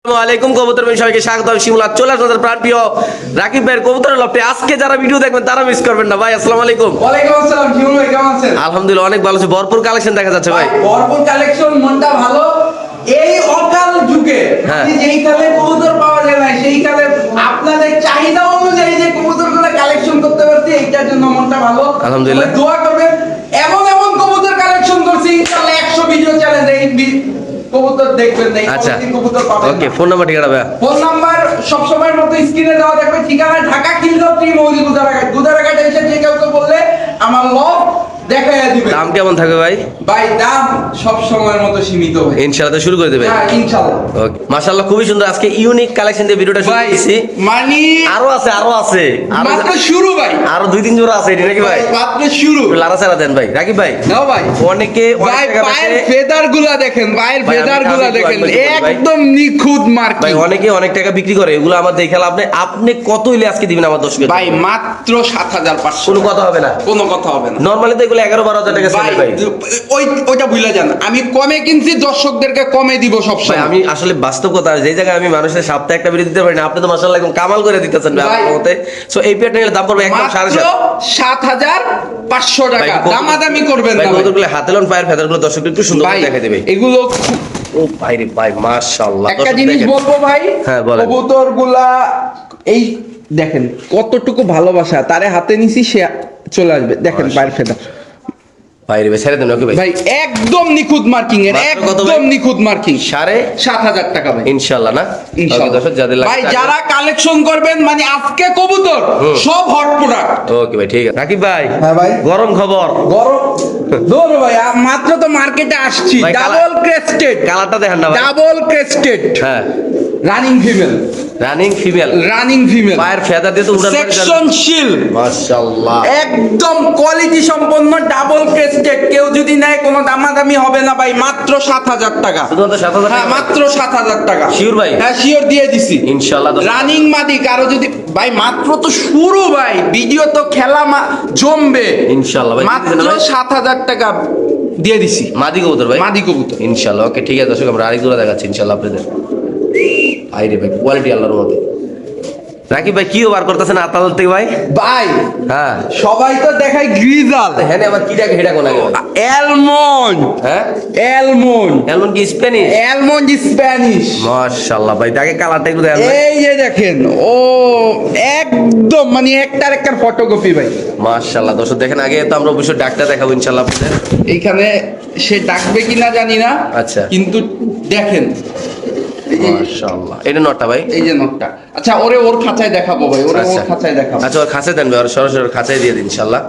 আসসালামু আলাইকুম কবুতর ভাই সবাইকে স্বাগত। আমি শিমুল চলে আসলাম প্রাণপ্রিয় রাকিব ভাইয়ের কবুতরের লফটে। আজকে যারা ভিডিও দেখবেন তারা মিস করবেন না ভাই। আসসালামু আলাইকুম। ওয়ালাইকুম আসসালাম শিমুল ভাই, কেমন আছেন? আলহামদুলিল্লাহ অনেক ভালো আছে, ভরপুর কালেকশন দেখা যাচ্ছে ভাই। ভরপুর কালেকশন, মনটা ভালো। এই অকাল যুগে যেই কালে কবুতর পাওয়া যায় না, সেই কালে আপনাদের চাহিদা অনুযায়ী যে কবুতরগুলো কালেকশন করতে পারছি, এইটার জন্য মনটা ভালো। আলহামদুলিল্লাহ। দোয়া করবেন। এমন এমন কবুতর কালেকশন করছি, ইনশাআল্লাহ 100 ভিডিও চ্যালেঞ্জ এই কবুতর দেখবেন না, আচ্ছা কবুতর পাবেন। ওকে, ফোন নাম্বার ঠিকানা ভাই। ফোন নাম্বার সবসময়ের মতো স্ক্রিনে দেওয়া থাকবে। ঠিকানা ঢাকা খিলগাঁও ত্রিমৌলি গুদারাঘাট এসে যে কাউকে বললে আমার লক দেখাইয়া দিবে। দাম কেমন থাকবে ভাই? ভাই দাম সব সময়ের মতো সীমিত ভাই। ইনশাআল্লাহ শুরু করে দেবে। হ্যাঁ ইনশাআল্লাহ। ওকে মাশাআল্লাহ, খুবই সুন্দর। আজকে ইউনিক কালেকশন দিয়ে ভিডিওটা শুরু করেছি। মানে আরো আছে মাত্র শুরু ভাই। আরো 2-3 জোড়া আছে এটা নাকি ভাই? মাত্র শুরু। লারাসারা দেন ভাই রাকিব ভাই। নাও ভাই। অনেকে ভাই পায়ের ফেদার গুলা দেখেন, পায়ের ভাই, ফেদার আমি গুলা একটু দেখেন, বলি ভাই। একদম নিখুঁত ভাই মার্কিং। অনেকে অনেক টাকা বিক্রি করে, এগুলো আমার দেখে আপনি কত হইলে আজকে দিবেন আমার দর্শকদের? ভাই মাত্র 7500। কোনো কথা হবে না, কোনো কথা হবে না। নরমালি তো এগুলো 11-12 হাজার টাকা ভাই সেল ভাই। ওইটা ভুলে যান, আমি কমে কিনছি, দর্শকদেরকে কমে দিব সব ভাই সময়। আমি আসলে বাস্তব কথা, যে জায়গায় আমি মানুষের সপ্তাহে একটা ভিডিও দিতে পারি না, আপনি তো মাশাআল্লাহ একদম কামাল করে দিতেছেন ভাই ভাই। আপনার মতে। সো এই পেয়ারটার দাম পড়বে একদম মাত্র 7,500 7500 ভাই, টাকা। দামাদামি করবেন ভাই না ভাই। কতগুলো হাতে লোন পায়ের ফেদারগুলো দর্শকদের একটু সুন্দর ভাই করে দেখাই দেবে। এগুলো ও ভাই রে ভাই মাশাআল্লাহ। একটা দর্শক জিনিস দেখেন। বলবো ভাই, হ্যাঁ, বলেন। কবুতর গুলা এই দেখেন কতটুকু ভালোবাসা, তারে হাতে নিছি সে চলে আসবে। দেখেন পায়ের ফেদা ভাই রে ভাই ছেড়ে দেন ওকে ভাই। ভাই একদম নিখুঁত মার্কিং এর, মাত্র কত ভাই? একদম নিখুঁত মার্কিং। 7,500 টাকা ভাই ইনশাআল্লাহ না? ইনশাআল্লাহ। ওকে দর্শক যাদের ভাই যারা কালেকশন করবেন, মানে আজকে কবুতর সব হট প্রোডাক্ট। ওকে ভাই ঠিক আছে। রাকিব ভাই, হ্যাঁ ভাই। গরম খবর। গরম দৌড় ভাই, মাত্র তো মার্কেটে আসছি। ভাই, ডাবল ক্রেস্টেড, কালারটা দেখেন না ভাই। ডাবল ক্রেস্টেড হ্যাঁ, running female, running female, running female, পায়ের ফেদার দিয়ে তো উড়ান সেকশন শিল, মাশাআল্লাহ। একদম কোয়ালিটি সম্পন্ন ডাবল ক্রেস্টেড। কেউ যদি নেয় কোনো দামাদামি হবে না ভাই, মাত্র 7000 টাকা। শুধুমাত্র 7,000 হ্যাঁ মাত্র 7000 টাকা। শিওর ভাই? হ্যাঁ শিওর দিয়ে দিছি ইনশাআল্লাহ। রানিং মাদি কারো যদি ভাই, মাত্র তো শুরু ভাই, ভিডিও তো খেলা জমবে ইনশাআল্লাহ ভাই। মাত্র 7000 টাকা দিয়ে দিছি মাদি কবুতর ভাই, মাদি কবুতর। ইনশাআল্লাহ। ওকে ঠিক আছে দর্শক, আমরা আরেক জোড়া দেখাচ্ছি ইনশাআল্লাহ আপনাদের। আইরে ভাই কোয়ালিটি আল্লাহর মতে। রাকিব ভাই কি বার করতেছেন আতাল থেকে ভাই? ভাই হ্যাঁ সবাই তো দেখায় গ্রিজাল, হ্যাঁ আবার কি ডাকে হেডা কোন আগে? অ্যালমন্ড, হ্যাঁ অ্যালমন্ড, এমন কি স্প্যানিশ? Almond Spanish. মাশাআল্লাহ ভাই, তাকে কালারটা একটু দেখান ভাই। এই যে দেখেন, ও একদম মানে একটার একটার ফটোকপি ভাই। মাশাআল্লাহ দর্শক দেখেন, আগে তো আমরা অবশ্যই ডাকটা দেখাবো ইনশাআল্লাহ আপনাদের। এইখানে সে ডাকবে কিনা জানি না, আচ্ছা। কিন্তু দেখেন মাশাআল্লাহ, এটা নটটা ভাই। এই যে নটটা। আচ্ছা ওর খাঁচায় দেখাবো ভাই, ওর খাঁচায় দেখাবো। আচ্ছা ওর খাঁচায় দেন ভাই, ওর সরাসরি ওর খাঁচায় দিয়ে দিন ইনশাআল্লাহ।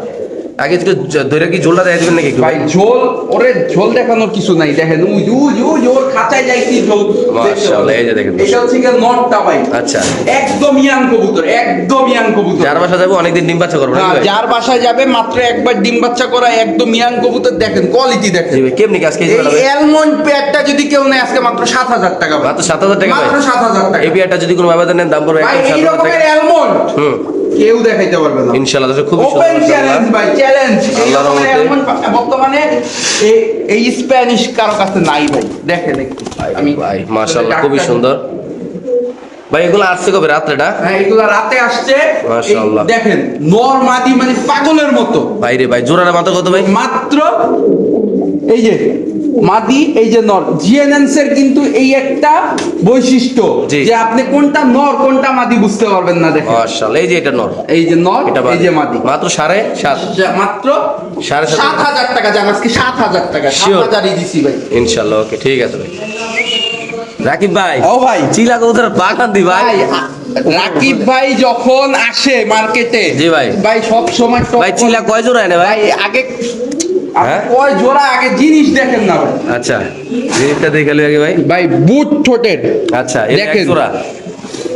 আগে থেকে ধরে কি ঝোলটা দিয়ে দিবেন নাকি একটু ভাই ঝোল, ওরে ঝোল দেখানোর কিছু নাই। দেখেন ওর খাঁচায় যাইছি ঝোল। মাশাআল্লাহ, এই যে দেখেন। এটা হচ্ছে কি নটটা ভাই। আচ্ছা, একদম ইয়াং কবুতর, একদম ইয়াং কবুতর। যার বাসা যাবো অনেকদিন ডিম বাচ্চা করবো নাকি ভাই? যার বাসায় যাবে মাত্র একবার ডিম বাচ্চা করা একদম ইয়াং কবুতর। দেখেন কোয়ালিটি দেখেন। জি ভাই, কেমনি কি আজকে এই এই জোড়াটা ভাই? অ্যালমন্ড পেয়ারটা যদি কেউ নেয় আজকে মাত্র 7000 টাকা ভাই। মাত্র 7,000 টাকা ভাই? মাত্র 7000 টাকা। এই বিয়ারটা যদি কোনো ভাবে নেন দাম পড়বে ভাই একদম এই 7,000 রকমের টাকা। অ্যালমন্ড হুম কেউ দেখাইতে পারবে না ইনশাআল্লাহ দর্শক, খুব ওপেন সুন্দর চ্যালেঞ্জ ভাই, চ্যালেঞ্জ। এই আল্লাহর রকমের রহমতে। অ্যালমন্ড বর্তমানে এই স্প্যানিশ কারো কাছে নাই ভাই। দেখেন একটু আমি ভাই মাশাআল্লাহ, খুবই সুন্দর ভাই। এগুলো আসছে কবে রাত্রেটা? হ্যাঁ এগুলো রাতে আসছে। মাশাআল্লাহ। এই দেখেন নর মাদি মানে পাগলের মতো। ভাই রে ভাই, জোড়াটা মাত্র কত ভাই? মাত্র এই যে মাদি, এই যে নর। জিএনএনস এর কিন্তু এই একটা বৈশিষ্ট্য জি। যে আপনি কোনটা নর কোনটা মাদি বুঝতে পারবেন না। দেখেন মাশাআল্লাহ, এই যে এটা নর, এই যে নর, এটা এই যে মাদি। মাত্র 7,500 মাত্র 7,500 7000 টাকা। জান আজকে 7000 টাকা, Sure. 7000ই দিছি ভাই। ইনশাআল্লাহ। ওকে ঠিক আছে ভাই। রাকিব ভাই, ও ভাই, চিলা কবুতর বাগান দি ভাই। ভাই রাকিব ভাই যখন আসে মার্কেটে, জি ভাই। ভাই সব সময় ভাই চিলা কয় জোড়া এনে ভাই? ভাই আগে হ্যাঁ? কয় জোড়া আগে জিনিস দেখেন না ভাই। আচ্ছা, জিনিসটা দেখে লই আগে ভাই। ভাই বুট ঠোঁটের আচ্ছা, এটা এক দেখেন। জোড়া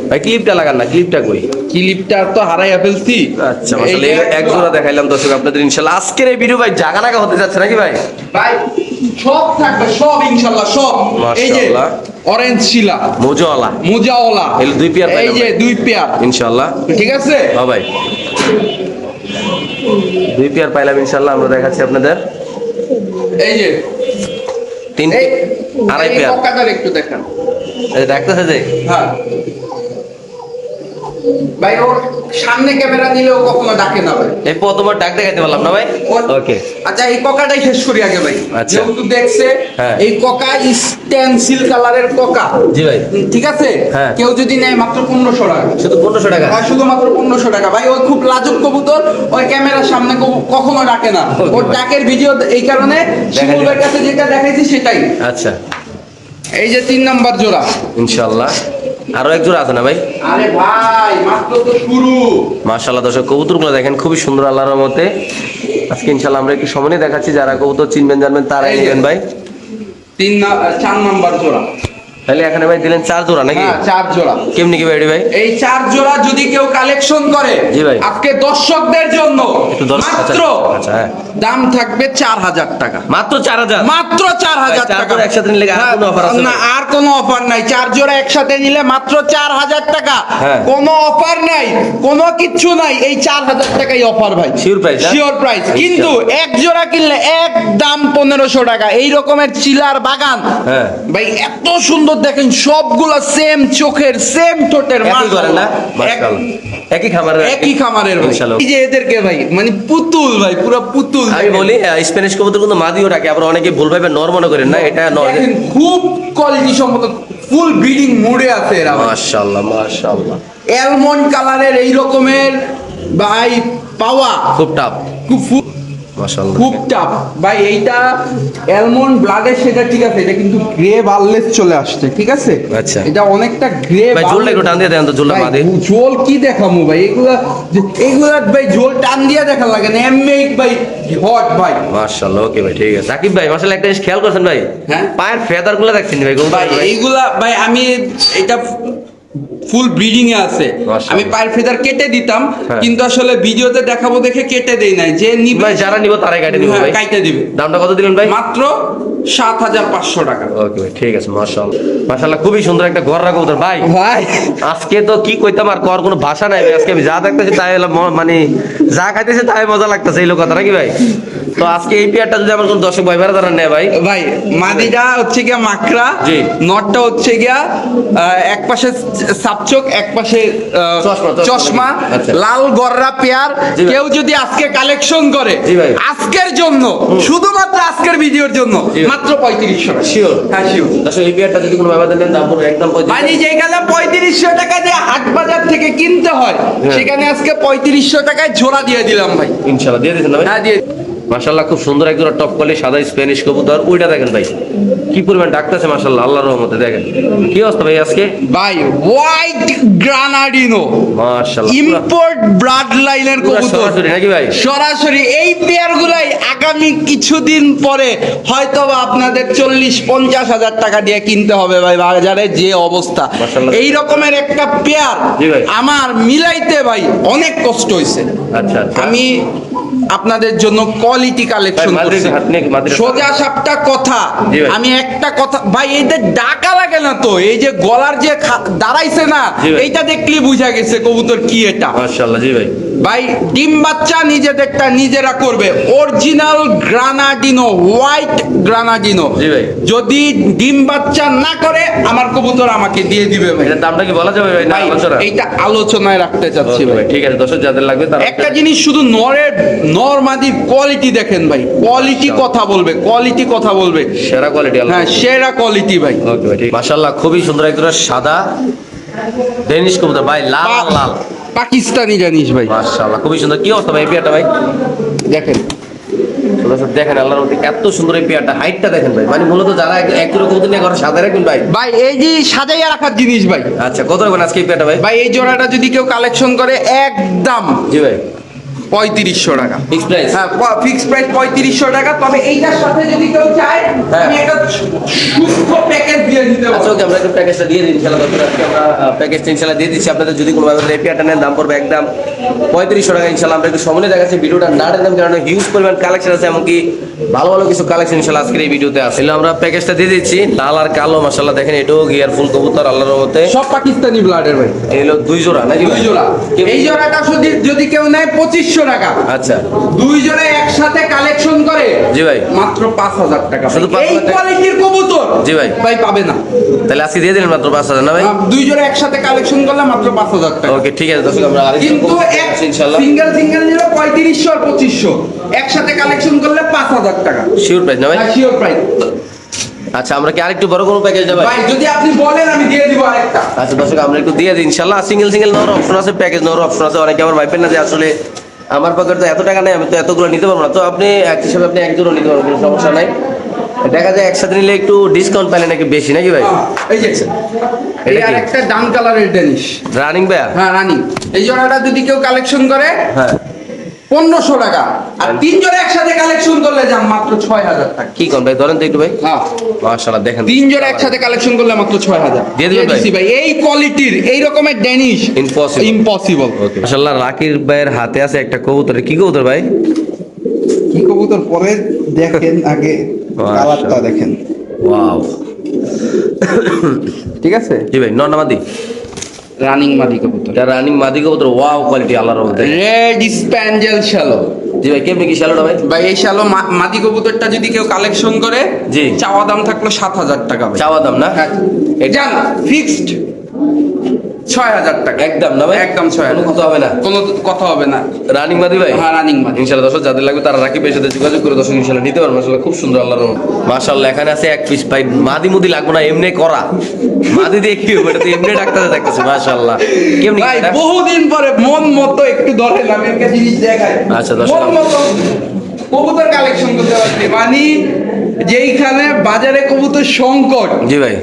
ভাই। ক্লিপটা লাগান না, ক্লিপটা কই? ক্লিপটা তো হারাইয়া ফেলছি। আচ্ছা মাশাআল্লাহ, এই এক জোড়া দেখাইলাম দর্শক আপনাদের ইনশাআল্লাহ। আজকের এই ভিডিও ভাই জাগা নাগা হতে যাচ্ছে নাকি ভাই? ভাই সব থাকবে, সব ইনশাআল্লাহ সব। এই যে মাশাআল্লাহ। অরেঞ্জ শিলা, মোজাওয়ালা মোজাওয়ালা, এই দুই পেয়ার এই পাইলাম যে ভাই। দুই পেয়ার ইনশাআল্লাহ। ঠিক আছে। হ্যাঁ ভাই, দুই পেয়ার পাইলাম ইনশাআল্লাহ। আমরা দেখাচ্ছি আপনাদের এই যে তিন এই আড়াই এই পেয়ার। বকাটার একটু দেখান। ডাকতেছে যে হ্যাঁ ভাই, ওর সামনে ক্যামেরা নিলেও কখনো ডাকে না ভাই। এই প্রথমবার ডাক দেখাইতে পারলাম না ভাই। ওকে আচ্ছা, এই ককাটাই শেষ করি আগে ভাই। আচ্ছা। যেহেতু দেখছে, হ্যাঁ। এই ককা স্টেনসিল কালারের ককা। জি ভাই। ঠিক আছে, হ্যাঁ। কেউ যদি নেয় মাত্র 1500 টাকা। শুধু 1500 টাকা? হ্যাঁ, শুধুমাত্র 1500 টাকা ভাই। ওই খুব লাজুক কবুতর, ওই ক্যামেরার সামনে কখনো ডাকে না। Okay, ওর ভাই। ডাকের ভিডিও এই কারণে শিমুল ভাইয়ের কাছে যেটা দেখাইছি সেটাই। আচ্ছা, এই যে 3 নাম্বার জোড়া। ইনশাআল্লাহ আরো এক জোড়া আছে না ভাই? আরে ভাই, মাত্র তো শুরু। মাশাআল্লাহ দর্শক, কবুতরগুলো দেখেন খুবই সুন্দর আল্লাহর রহমতে। আজকে ইনশাআল্লাহ আমরা একটু সময় নিয়ে দেখাচ্ছি, যারা কবুতর চিনবেন জানবেন তারাই নেবেন ভাই। 4 নাম্বার জোড়া। তাহলে এখানে ভাই দিলেন 4 জোড়া নাকি? হ্যাঁ, 4 জোড়া। কেমনি কি ভাই এটি ভাই? এই 4 জোড়া যদি কেউ কালেকশন করে, জি ভাই। আজকে দর্শকদের জন্য একটু মাত্র আচ্ছা হ্যাঁ, দাম থাকবে 4000 টাকা। মাত্র 4000? মাত্র 4000 চার টাকা। জোড়া একসাথে নিলে আর কোনো অফার আছে না, ভাই? আর কোনো অফার নাই। 4 জোড়া একসাথে নিলে মাত্র 4000 টাকা। হ্যাঁ। কোনো অফার নাই, কোনো কিচ্ছু নাই। এই 4000 টাকাই অফার ভাই। Sure price, হ্যাঁ? Sure price. কিন্তু এক জোড়া কিনলে একদম 1500 টাকা। এই রকমের চিলার বাগান হ্যাঁ। ভাই, এত সুন্দর দেখেন, সবগুলা সেম চোখের, সেম ঠোঁটের। একই করেন না? মাশাআল্লাহ। মাশাআল্লাহ। একই খামারের? একই খামারের ভাই। ইনশাআল্লাহ। এই যে এদেরকে ভাই মানে পুতুল ভাই, পুরো পুতুল। আমি দেখেন। বলি স্প্যানিশ কবুতর কিন্তু মাদিও রাখে, আবার অনেকে ভুল ভাবে নর মনে করেন না, এটা নর। দেখেন, খুব কোয়ালিটি সম্মত, ফুল ব্রিডিং মুডে আছে এরা ভাই। মাশাআল্লাহ মাশাআল্লাহ, অ্যালমন্ড কালারের এই রকমের ভাই পাওয়া খুব টাপ। খুব মাশাআল্লাহ, খুব টাফ ভাই। এইটা অ্যালমন্ড ব্লাডের, সেটা ঠিক আছে, এটা কিন্তু গ্রে বার্লেস চলে আসছে, ঠিক আছে? আচ্ছা। এটা অনেকটা গ্রে। ভাই ঝোলটা একটু টান দিয়ে দেন তো, ঝোলটা মাদি। ঝোল কি দেখামু ভাই? এগুলা ভাই ঝোল টান দিয়ে দেখা লাগে না, এমনি ভাই হট ভাই। মাশাআল্লাহ। ওকে ভাই, ঠিক আছে। সাকিব ভাই মাশাআল্লাহ একটা জিনিস খেয়াল করছেন ভাই? হ্যাঁ। পায়ের ফেদার গুলো দেখছেন ভাই? ভাই এইগুলা ভাই, আমি এটা ফুল ব্রিডিং এ আছে। মাশাআল্লাহ। আমি পায়ের ফেদার কেটে দিতাম, হ্যাঁ। কিন্তু আসলে ভিডিওতে দেখাবো দেখে কেটে দেই নাই। যে নিবে, ভাই যারা নিব তারাই কাটে দিব হ্যাঁ, ভাই। কাইটে দিবে। দামটা কত দিলেন ভাই? মাত্র 7500 টাকা। ওকে ভাই, ঠিক আছে। মাশাআল্লাহ মাশাআল্লাহ, খুবই সুন্দর একটা গররা কবুতর ভাই। ভাই আজকে তো কি কইতাম, আর কর কোনো ভাষা নাই ভাই। আজকে আমি যা দেখতেছি তাই মানে যা খাইতেছি তাই মজা লাগতেছে, এই লোক কথা নাকি ভাই? তো আজকে এই পেয়ারটা যদি আমার কোনো দর্শক ভাই ভাড়া তারা নেয় ভাই, ভাই মাদিটা হচ্ছে গিয়া মাকড়া, জি। নটটা হচ্ছে গিয়া এক পাশে সাপচোক, এক পাশে চশমা, আচ্ছা। লাল গররা পেয়ার। জি ভাই। কেউ যদি আজকে কালেকশন করে, জি ভাই। আজকের জন্য, শুধুমাত্র আজকের ভিডিওর জন্য, জি ভাই। মাত্র 3500 টাকা। শিওর? হ্যাঁ, শিওর। দর্শক এই পেয়ারটা যদি কোনো ভাই ভাড়া নেন, দাম পড়বে একদম 35। মানে যেখানে 3500 টাকা দিয়ে হাট বাজার থেকে কিনতে হয়, সেখানে আজকে 3500 টাকায় জোড়া দিয়ে দিলাম ভাই। ইনশাআল্লাহ দিয়ে দিয়েছেন না ভাই? হ্যাঁ, দিয়ে। মাশাআল্লাহ, খুব সুন্দর একজন টপ কোয়ালিটি সাদা স্প্যানিশ কবুতর। ওইটা দেখেন ভাই কি পরিমাণ ডাকতেছে, মাশাআল্লাহ আল্লাহর রহমতে। দেখেন কি অবস্থা ভাই আজকে? ভাই হোয়াইট গ্রানাডিনো, মাশাআল্লাহ ইম্পোর্ট ব্লাড লাইনের পুরা কবুতর সরাসরি নাকি ভাই? সরাসরি। এই পেয়ার গুলাই আগামী কিছুদিন পরে হয়তো বা আপনাদের 40-50 হাজার টাকা দিয়ে কিনতে হবে ভাই, বাজারে যে অবস্থা। মাশাআল্লাহ। এই রকমের একটা পেয়ার জি ভাই। আমার মিলাইতে ভাই অনেক কষ্ট হয়েছে। আচ্ছা আচ্ছা। আমি আপনাদের জন্য কোয়ালিটি কালেকশন ভাই, মাদ্রিদ করছি। হাট নিয়ে মাদ্রিদ হাট। সোজা সাপটা কথা, জি ভাই। আমি একটা কথা ভাই, এদের ডাকা লাগে না তো, এই যে গলার যে দাঁড়াইছে না, জি ভাই। এইটা দেখলেই বুঝা গেছে কবুতর কি এটা। মাশাআল্লাহ, জি ভাই। ভাই ডিম বাচ্চা নিজেদেরটা নিজেরা করবে, অরিজিনাল গ্রানাডিনো, হোয়াইট গ্রানাডিনো। জি ভাই। যদি ডিম বাচ্চা না করে, আমার কবুতর আমাকে দিয়ে দিবে ভাই। এটার দামটা কি বলা যাবে ভাই? না ভাই আলোচনা? এইটা আলোচনায় রাখতে চাচ্ছি ওকে ভাই। ভাই, ঠিক আছে। দর্শক যাদের লাগবে তারা একটা জিনিস শুধু নর মাদির কোয়ালিটি দেখেন ভাই, কোয়ালিটি কথা বলবে, কোয়ালিটি কথা বলবে। সেরা কোয়ালিটি আল্লাহ। হ্যাঁ, সেরা কোয়ালিটি ভাই। ওকে ভাই, ঠিক। মাশাআল্লাহ, খুবই সুন্দর একজন সাদা ডেনিশ কবুতর ভাই, লাল লাল। পাকিস্তানি জানিস ভাই, মাশাআল্লাহ, খুবই সুন্দর। কি অবস্থা ভাই এই পেয়ারটা ভাই? দেখেন দর্শক দেখেন আল্লাহর মধ্যে এত সুন্দর এই পেয়ারটা, হাইটটা দেখেন ভাই। মানে মূলত যারা একই রকম নিয়ে ঘরে সাদা রাখবেন ভাই। ভাই এই যে সাজাইয়া রাখার জিনিস ভাই। আচ্ছা, কত রাখবেন আজকে এই পেয়ারটা ভাই? ভাই এই জোড়াটা যদি কেউ কালেকশন করে, একদম জি ভাই। 3500 টাকা ফিক্স প্রাইস? হ্যাঁ, ফিক্স প্রাইস 3500 টাকা। তবে এইটার সাথে যদি কেউ চায়, হ্যাঁ। আমি একটা সুস্থ প্যাকেজ দিয়ে দিতে আচ্ছা পারবো। ওকে, আমরা একটু প্যাকেজটা দিয়ে দিই ইনশাআল্লাহ। দর্শক আজকে আমরা প্যাকেজটা ইনশাআল্লাহ দিয়ে দিচ্ছি আপনাদের। যদি কোনো ভাবে এই পেয়ারটা নেন, দাম পড়বে একদম 3500 টাকা ইনশাআল্লাহ। আমরা একটু সামনে দেখাচ্ছি, ভিডিওটা না দেখলাম কারণ হিউজ পরিমাণ কালেকশন আছে, এমনকি ভালো ভালো কিছু কালেকশন ইনশাআল্লাহ আজকের এই ভিডিওতে আছে। আমরা প্যাকেজটা দিয়ে দিচ্ছি, লাল আর কালো। মাশাআল্লাহ দেখেন, এটাও গিয়ার ফুল কবুতর আল্লাহর রহমতে। সব পাকিস্তানি ব্লাডের ভাই, এই হলো 2 জোড়া নাকি ভাই? 2 জোড়া। এই জোড়াটা যদি কেউ নেয়, 2500 3500 টাকা। আচ্ছা, দুই জোড়া একসাথে কালেকশন করে জি ভাই, মাত্র 5000 টাকা। শুধু 5000 এই টাকা? কোয়ালিটির কবুতর জি ভাই, ভাই পাবে না। তাহলে আজকে দিয়ে দিলেন মাত্র 5000 না ভাই? দুই জোড়া একসাথে কালেকশন করলে মাত্র 5000 টাকা। ওকে, ঠিক আছে দর্শক, আমরা আরেকটু কিন্তু এক ইনশাআল্লাহ সিঙ্গেল সিঙ্গেল নিলে 3500 আর 2500, একসাথে কালেকশন করলে 5000 টাকা। শিওর প্রাইস না ভাই? Sure price. আচ্ছা, আমরা কি আরেকটু বড় কোনো প্যাকেজ দেব? ভাই যদি আপনি বলেন আমি দিয়ে দিব আরেকটা। আচ্ছা দর্শক, আমরা একটু দিয়ে দিই ইনশাআল্লাহ। সিঙ্গেল সিঙ্গেল নেওয়ার অপশন আছে, প্যাকেজ নেওয়ার অপশন আছে। অনেকে আমার ভাইবেন না যে আসলে আমার পকেটে তো এত টাকা নেই, আমি তো এতগুলো নিতে পারবো না। তো আপনি এক হিসাবে আপনি একজনও নিতে পারবেন, কোনো সমস্যা নাই। দেখা যায় একসাথে নিলে একটু ডিসকাউন্ট পাইলে নাকি বেশি, নাকি ভাই? এই যে এই এটা কি? আরেকটা ডান কালারের ডেনিশ। রানিং ভাইয়া? হ্যাঁ রানি। এই জোড়াটা যদি কেউ কালেকশন করে হ্যাঁ, 1500 টাকা, আর তিন জোড়া একসাথে কালেকশন করলে যান মাত্র 6000 টাকা। কি কোন ভাই, ধরেন তো একটু ভাই। হ্যাঁ, মাশাআল্লাহ, দেখেন তিন জোড়া একসাথে কালেকশন করলে মাত্র 6000 দিয়ে দিবেন ভাই? ভাই এই কোয়ালিটির এই রকমের ডেনিশ ইম্পসিবল। ইম্পসিবল। ওকে, মাশাআল্লাহ, রাকির ভাইয়ের হাতে আছে একটা কবুতর। কি কবুতর ভাই? কি কবুতর পরে দেখেন, আগে কালারটা দেখেন। ওয়াও, ঠিক আছে, জি ভাই, নর না মাদি? রানিং মাদি কবুতর, এটা রানিং মাদি কবুতর। ওয়াও, কোয়ালিটি আল্লাহর রহমতে। Red spangle shallow. জি ভাই, কেমনি কি শ্যালোটা ভাই? ভাই এই শ্যালো মাদি কবুতরটা যদি কেউ কালেকশন করে, জি, চাওয়া দাম থাকলো 7000 টাকা ভাই। চাওয়া দাম না? হ্যাঁ, জান ফিক্সড 6000 টাকা একদম না ভাই? একদম 6000, কোনো কথা হবে না? কোনো কথা হবে না। রানিং মাদি ভাই? হ্যাঁ রানিং মাদি। ইনশাআল্লাহ দর্শক, যাদের লাগবে তারা রাকিবের সাথে যোগাযোগ করে দর্শক ইনশাআল্লাহ নিতে পারবেন। মাশাআল্লাহ, খুব সুন্দর আল্লাহর রহমত। মাশাআল্লাহ, এখানে আছে এক পিস ভাই। মাদি মুদি লাগবে না, এমনি করা। মাদি দিয়ে কি হবে? এটা তো এমনি ডাক্তারে দেখতেছে। মাশাআল্লাহ, কেমনি ভাই এটা? বহুদিন পরে মন মতো একটু ধরেন আমি একটা জিনিস দেখাই। আচ্ছা, দর্শক। মন মতো কবুতর কালেকশন করতে পারছি, মানে যেইখানে বাজারে কবুতর সংকট। জি ভাই,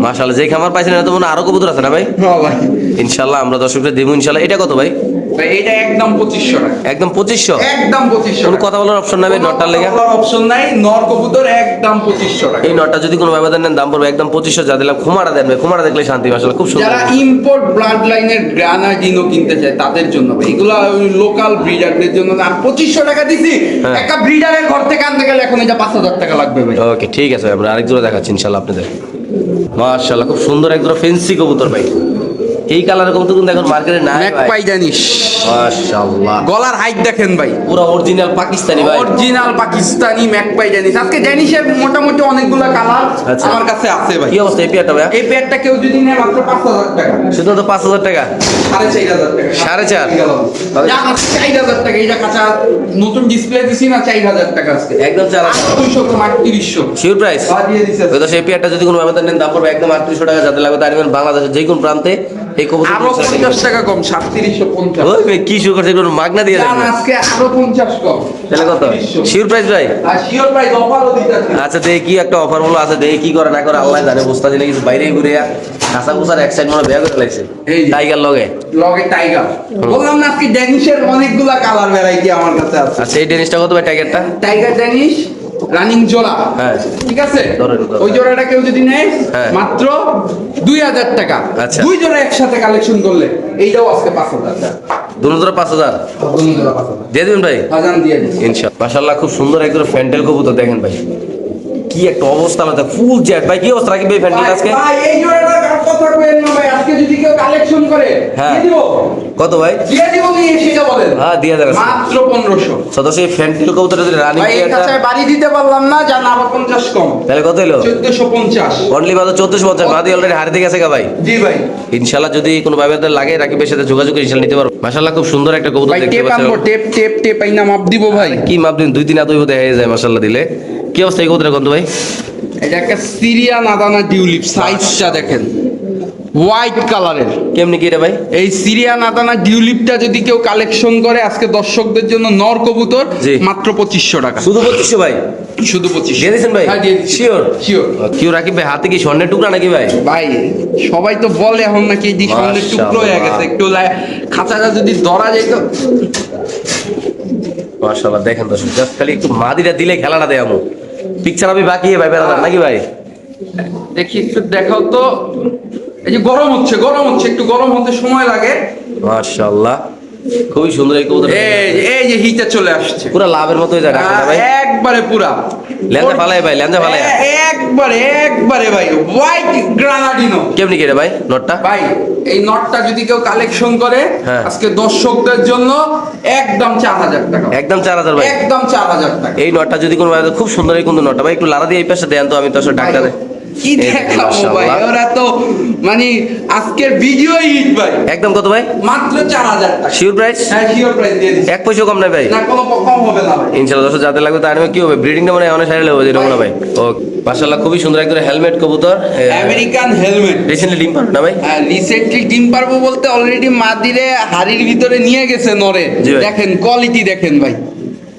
মাশাআল্লাহ, যেই খামার পাইছেন না তো মনে হয় আরো কবুতর আছে না ভাই? হ্যাঁ ভাই, ইনশাআল্লাহ আমরা দর্শকদের দেবো ইনশাআল্লাহ। এটা কত ভাই? ভাই এটা একদম 2500 টাকা। একদম 2500? একদম 2500 কোনো টাকা। কথা বলার অপশন নাই ভাই নটার লেগে? অপশন নাই, নর কবুতর একদম 2500 টাকা। এই নটা যদি কোনো ব্যবধান নেন দাম পড়বে একদম 2500। যা দিলাম খুমারা দেন ভাই, খুমারা দেখলে শান্তি। মাশাআল্লাহ, খুব সুন্দর। যারা ইম্পোর্ট ব্লাড লাইনের গ্রানাডিনো কিনতে চায় তাদের জন্য ভাই, এগুলা লোকাল ব্রিডারদের জন্য না। 2500 টাকা দিছি, হ্যাঁ। একটা ব্রিডারের ঘর থেকে আনতে গেলে এখন এটা 5000 টাকা লাগবে ভাই। ওকে, ঠিক আছে ভাই, আমরা আরেক জোড়া দেখাচ্ছি ইনশাআল্লাহ আপনাদের। মাশাআল্লাহ, খুব সুন্দর এক জোড়া ফেন্সি কবুতর ভাই। এই কালারের কবুতর কিন্তু এখন মার্কেটে নাই ভাই। ম্যাকপাই জানিস, মাশাআল্লাহ, গলার হাইট দেখেন ভাই, পুরো অরিজিনাল পাকিস্তানি ভাই। অরিজিনাল পাকিস্তানি ম্যাকপাই জানিস। আজকে জানিসের মোটামুটি অনেকগুলো কালার আচ্ছা। আমার কাছে আছে ভাই। কি অবস্থা এই পেয়ারটা ভাই? এই পেয়ারটা কেউ যদি নেয় মাত্র 5000 টাকা। শুধু তো 5000 টাকা? 4500 টাকা। 4500? যা মাত্র 4000 টাকা। এইটা কাঁচা নতুন ডিসপ্লে দিছি না, 4000 টাকা আজকে। একদম 4000? 200 কম 3800 শিওর প্রাইস? দিয়ে দিছে। তো সেই পেয়ারটা যদি কোনো ব্যবধান নেন দাম পড়বে একদম 3800 টাকা। যাদের লাগবে তার বাংলাদেশের যে কোনো প্রান্তে এই কবুতর আরো 50 টাকা কম, 3750। ওই ভাই, কি শুরু করছে? এগুলো মাগনা দিয়ে জান দেন আজকে আরো 50 কম। তাহলে কত? 3800 শিওর প্রাইস ভাই? আর শিওর প্রাইস অফারও দিতেছি। আচ্ছা, দেখি কি একটা অফার বলো আছে, দেখি কি করে না করে আল্লাহ জানে। বস্তা দিলে কিছু বাইরে ঘুরে কাঁচা কুচার এক সাইড মনে বেয়া করে লাগছে এই যে। টাইগার লগে। লগে টাইগার বললাম না, আজকে ড্যানিশের অনেকগুলা কালার ভ্যারাইটি আমার কাছে আছে। আচ্ছা, এই ডেনিসটা কত ভাই টাইগারটা? টাইগার ড্যানিশ রানিং জোড়া, হ্যাঁ। ঠিক আছে। ধরেন, ধরেন। ওই জোড়াটা কেউ যদি নেয় হ্যাঁ। মাত্র 2000 টাকা। আচ্ছা। দুই জোড়া একসাথে কালেকশন করলে এইটাও আজকে 5000 টাকা। দুটো 5000 দুই জোড়া 5000 দিয়ে দিবেন ভাই? হাজার দিয়ে দিচ্ছি। ইনশাআল্লাহ। মাশাআল্লাহ, খুব সুন্দর একদম ফ্যান্টেল কবুতর দেখেন ভাই, কি একটা অবস্থা না, ফুল জেট ভাই। কি অবস্থা রাখি ভাই ফ্যান্টেল আজকে? ভাই এই জোড়াটার কথা কইেন না ভাই, আজকে যদি কেউ কালেকশন করে হ্যাঁ। দিয়ে দিব। কত ভাই? দিয়ে দিব কি সেটা বলেন? হ্যাঁ, দিয়ে দেবেন। মাত্র 1500। সদস্য এই ফ্যান্টেল কবুতর যদি রানিং ভাই এই কাছায় বাড়ি দিতে পারলাম না, জান আবার 50 কম। তাহলে কত হলো? 1450। অনলি মাত্র 1450। বাদি অলরেডি হারিয়ে গেছে গা ভাই। জি ভাই। ইনশাআল্লাহ যদি কোনো ভাইদের লাগে রাকিবের সাথে যোগাযোগ করে ইনশাআল্লাহ নিতে পারবো। মাশাআল্লাহ, খুব সুন্দর একটা কবুতর ভাই দেখতে টেপ আনবো, পাচ্ছেন। টেপ টেপ টেপ আইনা মাপ দিব ভাই। কি মাপ দিন? 2-3 হাত হইব দেখা যায় মাশাআল্লাহ দিলে। কি অবস্থা এই কবুতরের গন্ধ ভাই? এটা একটা সিরিয়ান আদানা টিউলিপ, সাইজটা দেখেন হোয়াইট কালারের। কেমনি কি রে ভাই? এই সিরিয়ান আদানা টিউলিপটা যদি কেউ কালেকশন করে আজকে দর্শকদের জন্য নর কবুতর জি। মাত্র 2500 টাকা। শুধু 2500 ভাই? শুধু 2500 দিয়ে দিয়েছেন ভাই? হ্যাঁ দিয়ে দিচ্ছি। শিওর? শিওর কিউ রাকিব ভাই হাতে কি স্বর্ণের টুকরা নাকি ভাই? ভাই সবাই তো বলে এখন নাকি এই যে স্বর্ণের টুকরো হয়ে গেছে, একটু খাঁচাটা যদি ধরা যেত। মাশাআল্লাহ, দেখেন তো জাস্ট খালি একটু মাদিটা দিলে খেলাটা দেয় আমু। পিকচার আমি বাকি ভাই বেড়ালাম নাকি ভাই? দেখি একটু দেখাও তো। এই যে গরম হচ্ছে, গরম হচ্ছে, একটু গরম হতে সময় লাগে। মাশাআল্লাহ, খুবই সুন্দর এই কবুতর, এই যে হিটে চলে আসছে পুরো লাভের মতোই জায়গা ভাই। একবারে পুরা লেন্দা ফালাই ভাই, লেন্দা ফালাই একবারে ভাই হোয়াইট গ্রানাডিনো। কেমনি কি রে ভাই নটটা? ভাই এই নটটা যদি কেউ কালেকশন করে হ্যাঁ। আজকে দর্শকদের জন্য একদম 4000 টাকা, একদম 4000 ভাই। একদম 4000 টাকা। এই নটটা যদি কোনো ভাই, খুব সুন্দর এই কিন্তু নটটা ভাই, একটু লারা দিয়ে এই পাশে দেন তো, আমি তো আসলে ডাক্তার কি দেখাবো ভাই, ওরা তো মানে আজকের ভিডিও হিট ভাই। একদম কত ভাই? মাত্র 4000 টাকা। Sure price? হ্যাঁ শিওর প্রাইস দিয়ে দিচ্ছি, এক পয়সা কম নাই ভাই? না কোনো কম হবে না ভাই। ইনশাআল্লাহ দর্শক যাতে লাগবে তার কি হবে, ব্রিডিংটা মানে অনেক সাইড হবে যেটা মনে হয় ভাই। ওকে মাশাআল্লাহ খুবই সুন্দর একদম হেলমেট কবুতর, আমেরিকান হেলমেট। রিসেন্টলি ডিম পারবে না ভাই? হ্যাঁ রিসেন্টলি ডিম পারবো বলতে অলরেডি মাদিরে হাড়ির ভিতরে নিয়ে গেছে নরে। জি ভাই। দেখেন কোয়ালিটি দেখেন ভাই।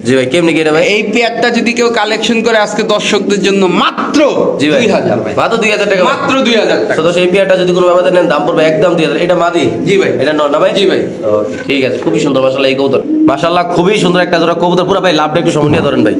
জি ভাই কেমনি কি রে ভাই? এই পেয়ারটা যদি কেউ কালেকশন করে আজকে দর্শকদের জন্য মাত্র জি ভাই 2000 ভাই, মাত্র 2000 টাকা, মাত্র 2000 টাকা। তো দর্শক এই পেয়ারটা যদি কোনো বাবাদের নেন দাম পড়বে একদম 2000। এটা মাদি? জি ভাই। এটা নর না ভাই? জি ভাই। ওকে ঠিক আছে, খুবই সুন্দর মাশাআল্লাহ এই কবুতর, মাশাআল্লাহ খুবই সুন্দর একটা জোড়া কবুতর। পুরো ভাই লাভটা একটু সময় নিয়ে ধরেন ভাই।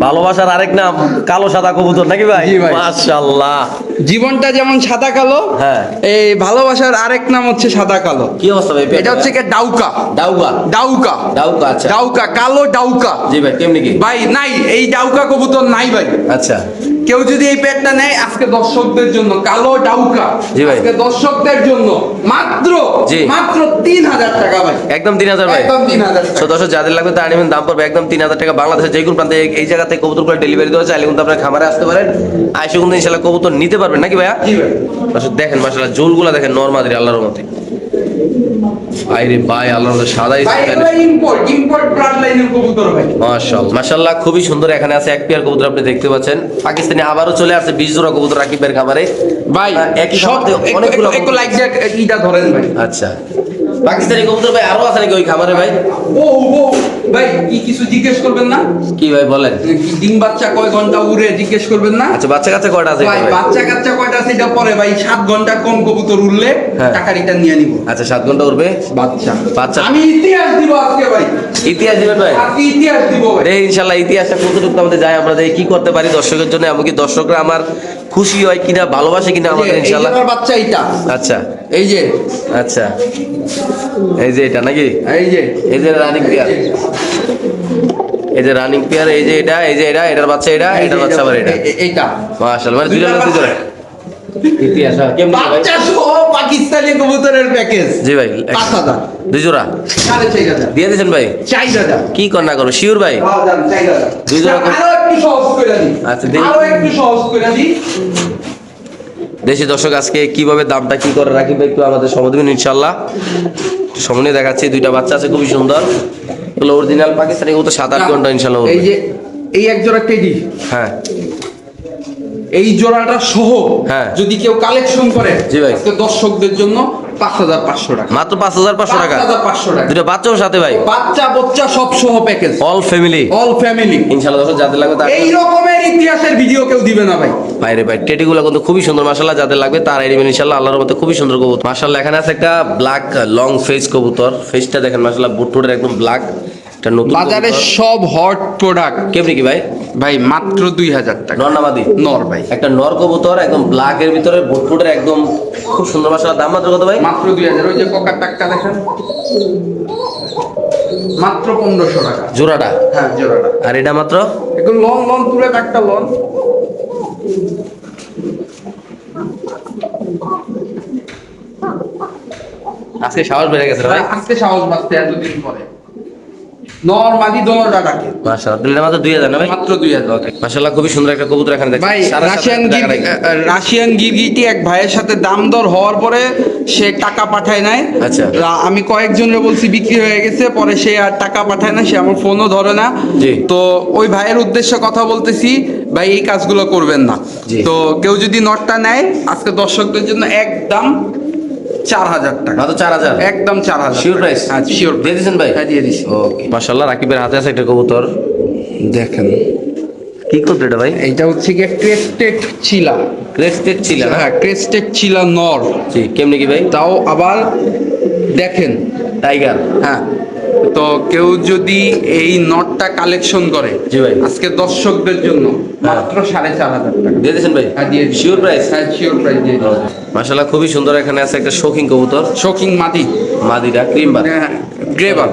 ভালোবাসার আরেক নাম কালো সাদা কবুতর নাকি ভাই? জি ভাই। মাশাআল্লাহ জীবনটা যেমন সাদা কালো, হ্যাঁ। এই ভালোবাসার আরেক নাম হচ্ছে সাদা কালো। কি অবস্থা ভাই? এটা হচ্ছে কি ডাউকা, ডাউগা, ডাউকা, ডাউকা আচ্ছা। ডাউকা, কালো ডাউকা। জি ভাই কেমনি কি? ভাই নাই, এই ডাউকা কবুতর নাই ভাই। আচ্ছা কেউ যদি এই পেটটা নেয় আজকে দর্শকদের জন্য কালো ডাউকা, জি ভাই। আজকে দর্শকদের জন্য মাত্র জি। মাত্র 3000 টাকা ভাই, একদম 3000 ভাই। একদম 3000 টাকা। তো দর্শক যাদের লাগবে তার নেবেন, দাম পড়বে একদম 3000 টাকা। বাংলাদেশের যে কোনো প্রান্তে এই জায়গা থেকে কবুতর করে ডেলিভারি দেওয়া চাইলে কিন্তু আপনার খামারে আসতে পারেন, আইসে কিন্তু ইনশাআল্লাহ কবুতর নিতে পারবেন নাকি ভাইয়া? জি ভাই। দর্শক দেখেন মাশাআল্লাহ জোলগুলা দেখেন নরমাদি আল্লাহর রহমতে। আইরে ভাই আল্লাহর রহমতে সাদাই ভাই এগুলো ইম্পোর্ট ব্লাড লাইনের কবুতর ভাই। মাশাআল্লাহ মাশাআল্লাহ খুবই সুন্দর। এখানে আছে এক পেয়ার কবুতর আপনি দেখতে পাচ্ছেন, পাকিস্তানি আবারও চলে আসছে 20 জোড়া কবুতর রাকিবের খামারে ভাই একই সব খামারে অনেকগুলো একটু লাইক দিয়ে ইটা ধরেন ভাই। আচ্ছা পাকিস্তানি কবুতর ভাই আরো আছে নাকি ওই খামারে ভাই? ও ভাই কি কিছু জিজ্ঞেস করবেন না? কি ভাই বলেন? কি ডিম বাচ্চা কয় ঘন্টা উড়ে জিজ্ঞেস করবেন না? আচ্ছা বাচ্চা কাচ্চা কয়টা আছে ভাই ভাই? বাচ্চা কাচ্চা কয়টা আছে এটা পরে ভাই, 7 ঘন্টা কম কবুতর উড়লে হ্যাঁ। টাকা রিটার্ন নিয়ে নিব। আচ্ছা 7 ঘন্টা উঠবে বাচ্চা বাচ্চা। আমি ইতিহাস দিব আজকে ভাই, ইতিহাস দিবেন ভাই? আজকে ইতিহাস দিব ভাই। রে ইনশাআল্লাহ ইতিহাসটা কতটুকু আমাদের যায়, আমরা যাই কি করতে পারি দর্শকের জন্য, এমনকি দর্শকরা আমার খুশি হয় কিনা ভালোবাসে কিনা আমাদের এই যে ইনশাআল্লাহ। আমার বাচ্চা এইটা, আচ্ছা এই যে আচ্ছা এই যে এটা নাকি? এই যে এই যে রানিং পেয়ার, এই যে রানিং পেয়ার, এই যে এটা, এই যে এটা, এটার বাচ্চা এটা, এটার বাচ্চা আবার এটা। এইটা মাশাআল্লাহ মানে দুইটা লোক দুইটা ইতিহাস। হ্যাঁ, কেমন ভাই? বাচ্চা সহ পাকিস্তানি কবুতরের প্যাকেজ জি ভাই 5000 দুই জোড়া 4500 দিয়ে দিয়েছেন ভাই? 4000 কি কর না করো শিওর ভাই? 4000 দুই জোড়া কম- আরো একটু সহজ করে দিই, আচ্ছা, দিন। আরো একটু সহজ করে দিই। দেশি দর্শক আজকে কিভাবে দামটা কি করে রাখি ভাই একটু আমাদের সময় দেবেন ইনশাআল্লাহ। সামনে দেখাচ্ছি দুইটা বাচ্চা আছে খুবই সুন্দর, এগুলো অরিজিনাল পাকিস্তানি কবুতর 7-8 ঘন্টা ইনশাআল্লাহ এই উঠবে। যে এই এক জোড়া টেডি, হ্যাঁ এই জোড়াটা সহ হ্যাঁ। যদি কেউ কালেকশন করে জি ভাই। আজকে দর্শকদের জন্য 5500 টাকা, মাত্র 5500 টাকা 5500 টাকা। দুটো বাচ্চাও সাথে ভাই, বাচ্চা বাচ্চা সব সহ package, all family all family. ইনশাআল্লাহ দর্শক যাদের লাগবে তার এই রকমের ইতিহাসের ভিডিও কেউ দিবে না ভাই। বাইরে ভাই টেটিগুলো কিন্তু খুবই সুন্দর মাশাআল্লাহ, যাদের লাগবে তার নেবেন ইনশাআল্লাহ। আল্লাহর মধ্যে খুবই সুন্দর কবুতর মাশাআল্লাহ। এখানে আছে একটা ব্ল্যাক লং ফেস কবুতর, ফেসটা দেখেন মাশাআল্লাহ, বুটটুটের একদম ব্ল্যাক, এটা নতুন বাজারে কবুতর। সব হট প্রোডাক্ট কেমনি কি ভাই? ভাই মাত্র 2000 টাকা। নর নামাদি নর ভাই একটা নর কবুতর একদম ব্ল্যাক এর ভিতরে বুটটুটের একদম খুব সুন্দর মাশাআল্লাহ। দাম মাত্র কত ভাই? মাত্র 2000। ওই যে কোকার টাক্কা দেখেন মাত্র 1500 টাকা জোড়াটা? হ্যাঁ জোড়াটা। আর এটা মাত্র একটু লন লন তুলে টাক্কা লন। আজকে সাহস বেড়ে গেছে রে ভাই আজকে সাহস বাঁচতে এতদিন পরে নর মাদি দোনোটা ডাকে। মাশাআল্লাহ। দুইটা মাত্র 2000 না ভাই? মাত্র 2000। মাশাআল্লাহ খুবই সুন্দর একটা কবুতর এখানে দেখেন ভাই রাশিয়ান গিরগিটি এক ভাইয়ের সাথে দাম দর হওয়ার পরে সে টাকা পাঠায় নাই। আচ্ছা। আমি কয়েকজনের বলছি বিক্রি হয়ে গেছে, পরে সে আর টাকা পাঠায় না, সে আমার ফোনও ধরে না। জি। তো ওই ভাইয়ের উদ্দেশ্যে কথা বলতেছি, ভাই এই কাজগুলো করবেন না। জি। তো কেউ যদি নটটা নেয় আজকে দর্শকদের জন্য একদম 4000 টাকা, মাত্র 4000 একদম 4000 শিওর প্রাইস? হ্যাঁ শিওর দিয়ে দিয়েছেন ভাই? হ্যাঁ দিয়ে দিছি। ওকে মাশাআল্লাহ। রাকিবের হাতে আছে একটা কবুতর, দেখেন কি কবুতর এটা ভাই? এইটা হচ্ছে কি ক্রেস্টেড চিলা। ক্রেস্টেড ছিল না? হ্যাঁ ক্রেস্টেড চিলা নর, জি কেমনি কি ভাই? তাও আবার দেখেন। টাইগার? হ্যাঁ তো কেউ যদি এই নটটা কালেকশন করে জি ভাই। আজকে দর্শকদের জন্য মাত্র 4500 টাকা দিয়ে দিয়েছেন ভাই? হ্যাঁ দিয়ে দিছি। Sure price? হ্যাঁ শিওর প্রাইস দিয়ে দিছি। মাশাআল্লাহ খুবই সুন্দর। এখানে আছে একটা শৌখিন কবুতর, শৌখিন মাদি, মাদিরা ক্রিমবার, গ্রেবার।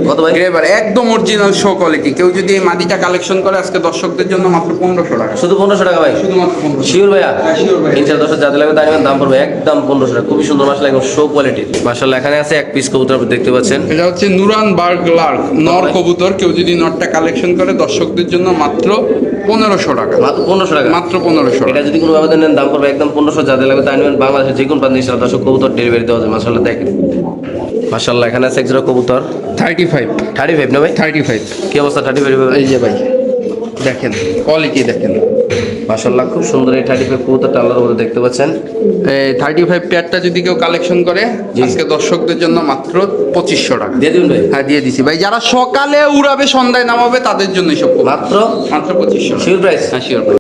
কত ভাই? গ্রেবার একদম অরিজিনাল শো কোয়ালিটি। কেউ যদি এই মাদিটা কালেকশন করে আজকে দর্শকদের জন্য মাত্র 1500 টাকা। শুধু 1500 টাকা ভাই? শুধুমাত্র 1500। শিওর ভাইয়া? হ্যাঁ, sure ভাইয়া। ইনশাআল্লাহ দর্শক যাদের লাগবে তাই নেবেন, দাম পড়বে একদম 1500 টাকা। খুবই সুন্দর মাশাআল্লাহ, একদম শো কোয়ালিটির মাশাআল্লাহ। এখানে আছে এক পিস কবুতর আপনি দেখতে পাচ্ছেন। এটা হচ্ছে নুরান বার্গ লার্ক নর কবুতর। কেউ যদি নরটা কালেকশন করে দর্শকদের জন্য মাত্র 1500 টাকা। মাত্র 1500 টাকা? মাত্র 1500 এটা যদি কোনো আবেদন নেন দাম পড়বে একদম 1500। যাদের লাগবে তাই নেবেন। বাংলাদেশের যে কোনো প্রান্তে ইনশাআল্লাহ দর্শক কবুতর ডেলিভারি দেওয়া যায়। মাশাআল্লাহ দেখেন মাশাআল্লাহ। এখানে আছে এক জোড়া কবুতর 35 35 না ভাই? 35। কি অবস্থা 35? এই যে ভাই দেখেন কোয়ালিটি দেখেন মাশাআল্লাহ খুব সুন্দর এই 35 কবুতরটা আল্লাহর মধ্যে দেখতে পাচ্ছেন। এই 35 পেয়ারটা যদি কেউ কালেকশন করে জি। আজকে দর্শকদের জন্য মাত্র 2500 টাকা। দিয়ে দিবেন ভাই? হ্যাঁ দিয়ে দিছি ভাই। যারা সকালে উড়াবে সন্ধ্যায় নামাবে তাদের জন্য সব মাত্র মাত্র 2500। Sure price? হ্যাঁ শিওর ভাই।